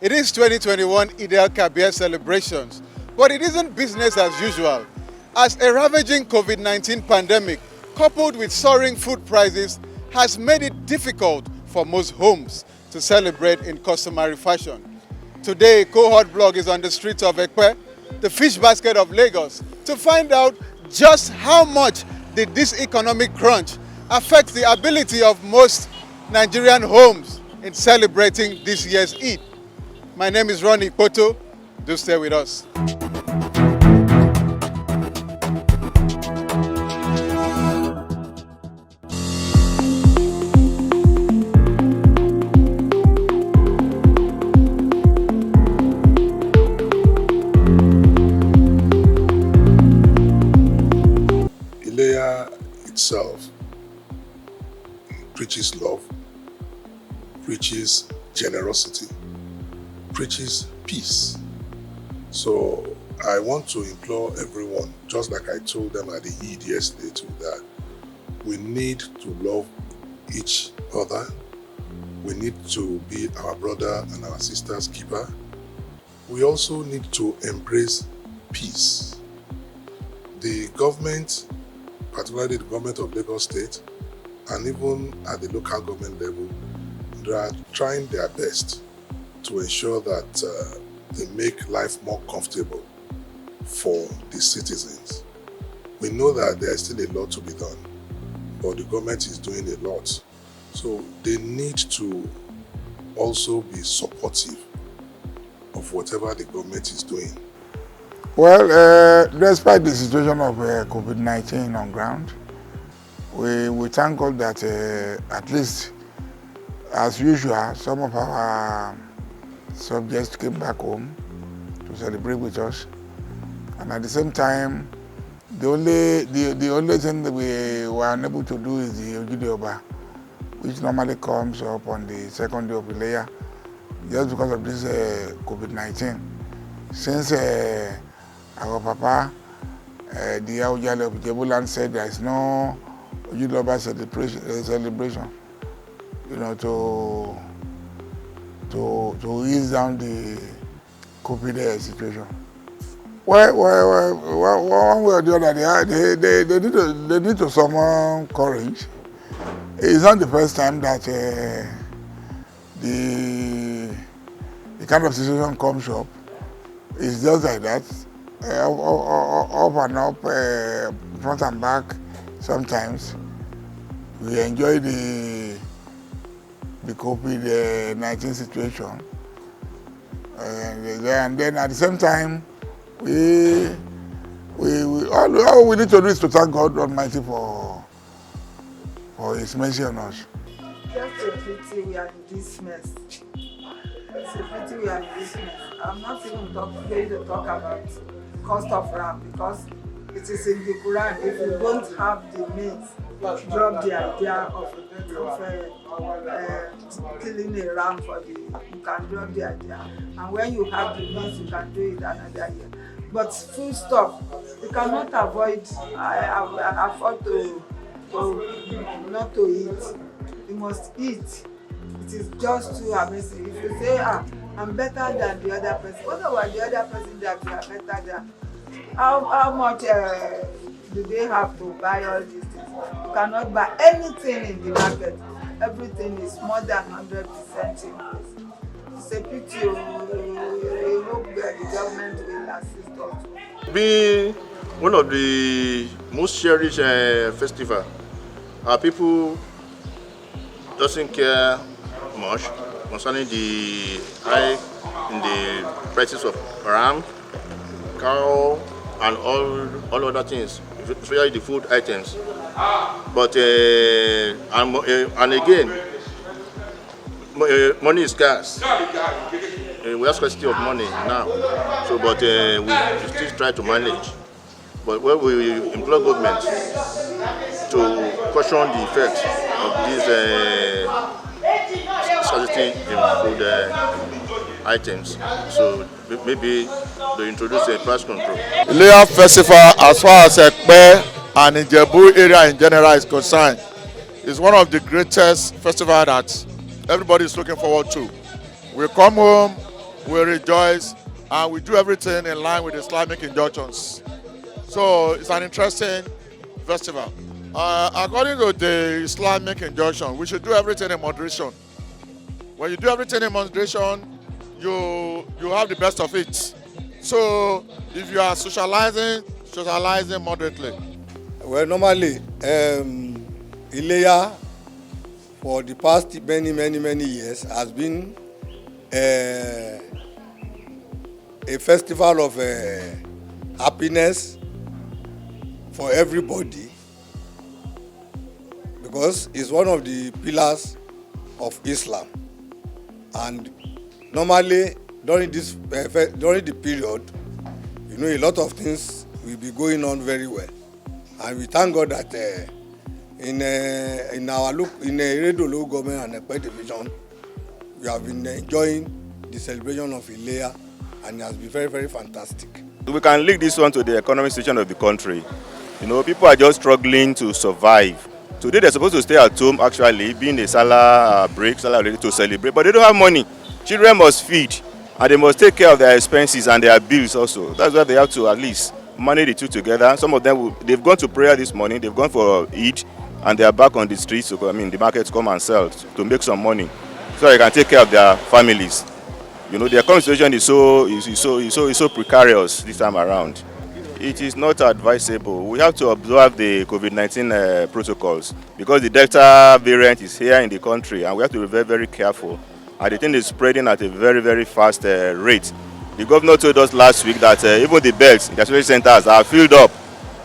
It is 2021 Eid al-Kabir celebrations, but it isn't business as usual, as a ravaging COVID-19 pandemic coupled with soaring food prices has made it difficult for most homes to celebrate in customary fashion. Today, ekohotblog is on the streets of Ekpe, the fish basket of Lagos, to find out just how much did this economic crunch affect the ability of most Nigerian homes in celebrating this year's Eid. My name is Ronnie Poto. Do stay with us. Ileya itself preaches love, preaches generosity, preaches peace. So I want to implore everyone, just like I told them at the Eid yesterday too, that we need to love each other. We need to be our brother and our sister's keeper. We also need to embrace peace. The government, particularly the government of Lagos State, and even at the local government level, they are trying their best to ensure that they make life more comfortable for the citizens. We know that there is still a lot to be done, but the government is doing a lot. So they need to also be supportive of whatever the government is doing. Well, despite the situation of COVID-19 on ground, we thank God that at least, as usual, some of our subjects came back home to celebrate with us, and at the same time, the only thing that we were unable to do is the Ojude, which normally comes up on the second day of Ileya, just because of this COVID-19. Since our Papa, the Aujale of Jebuland, said there is no Ojude celebration, you know, to ease down the COVID situation. Well, one way or the other, they need to summon courage. It's not the first time that the kind of situation comes up. It's just like that, up and up, front and back. Sometimes we enjoy the COVID-19 situation, and then at the same time, all we need to do is to thank God Almighty for His mercy on us. Just a pity we are in this mess. It's a pity we are in this mess. I'm not even going to talk about cost of RAM, because it is in the Quran. If you don't have the means, drop the idea of killing a ram for you can drop the idea. And when you have the means, you can do it another year. But food stuff, you cannot afford to not to eat. You must eat. It is just too amazing. If you say, I'm better than the other person, what about the other person that you are better than? How much do they have to buy all these things? You cannot buy anything in the market. Everything is more than 100% increase. It's a pity. I hope the government will assist us. Being one of the most cherished festival, our people doesn't care much concerning the high in the prices of ram, cow, and all other things, especially the food items. But and again, money is scarce. We have scarcity of money now. So, but we still try to manage. But when we implore government to caution the effects of these scarcity in food items, so maybe they introduce a price control. Ileya festival, as far as Ekpe and Ijebu area in general is concerned, is one of the greatest festivals that everybody is looking forward to. We come home we rejoice, and we do everything in line with Islamic injunctions. So it's an interesting festival. According to the Islamic injunction, we should do everything in moderation. When you do everything in moderation, you have the best of it. So if you are socializing moderately. Well, normally, Ileya for the past many years has been a festival of happiness for everybody, because it's one of the pillars of Islam. And normally during the period, you know, a lot of things will be going on very well, and we thank God that in Eredo local government and Ekpe division, we have been enjoying the celebration of Ileya, and it has been very fantastic. We can link this one to the economic situation of the country. You know, people are just struggling to survive. Today they're supposed to stay at home, actually, being a Salah break, Salah ready to celebrate, but they don't have money. Children must feed, and they must take care of their expenses and their bills also. That's why they have to at least manage the two together. Some of them, they've gone to prayer this morning, they've gone for Eid, and they are back on the streets, the markets, come and sell to make some money, so they can take care of their families. You know, the economic situation is so precarious this time around. It is not advisable. We have to observe the COVID-19 protocols, because the Delta variant is here in the country, and we have to be very careful. And the thing is spreading at a very fast rate. The governor told us last week that even the beds in the isolation centers are filled up.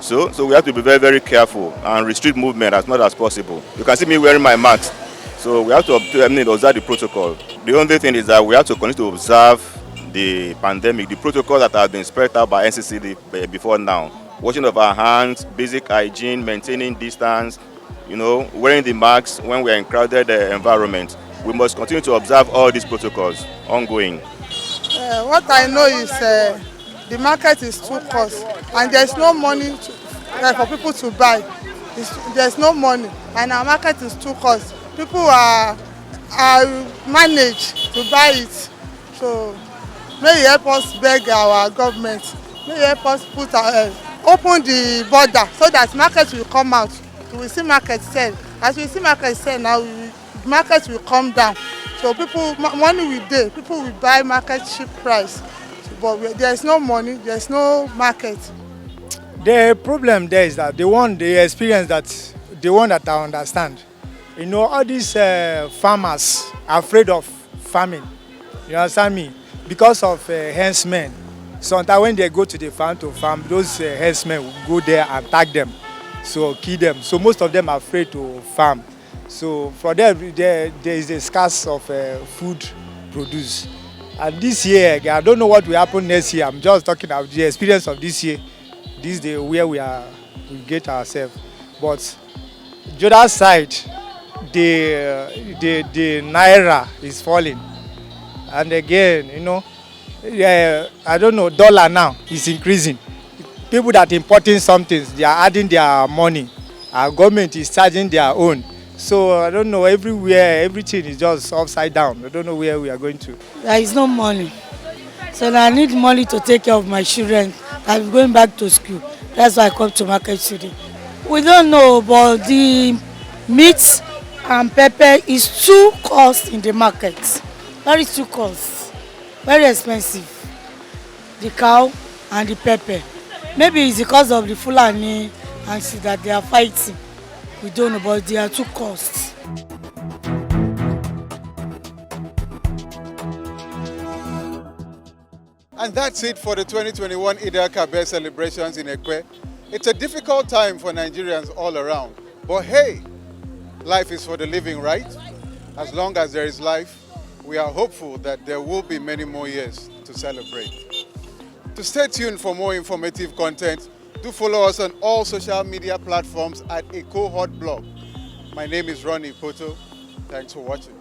So we have to be very careful and restrict movement as much as possible. You can see me wearing my mask. So we have to observe the protocol. The only thing is that we have to continue to observe the pandemic, the protocol that has been spread out by NCCD before now. Washing of our hands, basic hygiene, maintaining distance, you know, wearing the masks when we are in crowded environment. We must continue to observe all these protocols ongoing. What I know is the market is too cost, and there's no money for people to buy. There's no money, and our market is too cost. People are managed to buy it. So may you help us beg our government. May you help us open the border so that market will come out. We will see market sell. As we see market sell now, market will come down. So people, money will dey. People will buy market cheap price. But there is no money, there is no market. The problem there is that the experience that the one that I understand. You know, all these farmers are afraid of farming. You understand me? Because of herdsmen. Sometimes when they go to the farm to farm, those herdsmen will go there and attack them, so kill them. So most of them are afraid to farm. So for them, there is a scarce of food produce. And this year, I don't know what will happen next year. I'm just talking about the experience of this year. This is the where we get ourselves. But the other side, the naira is falling. And again, you know, I don't know, dollar now is increasing. People that importing something, they are adding their money. Our government is charging their own. So I don't know, everywhere, everything is just upside down. I don't know where we are going to. There is no money. So I need money to take care of my children. I'm going back to school. That's why I come to market today. We don't know, but the meat and pepper is too cost in the market. Very too cost. Very expensive. The cow and the pepper. Maybe it's because of the Fulani and see that they are fighting. We don't know, but they are too cost. And that's it for the 2021 Eid-el-Kabir celebrations in Ekpe. It's a difficult time for Nigerians all around. But hey, life is for the living, right? As long as there is life, we are hopeful that there will be many more years to celebrate. To stay tuned for more informative content, do follow us on all social media platforms at ekohotblog. My name is Ronnie Poto. Thanks for watching.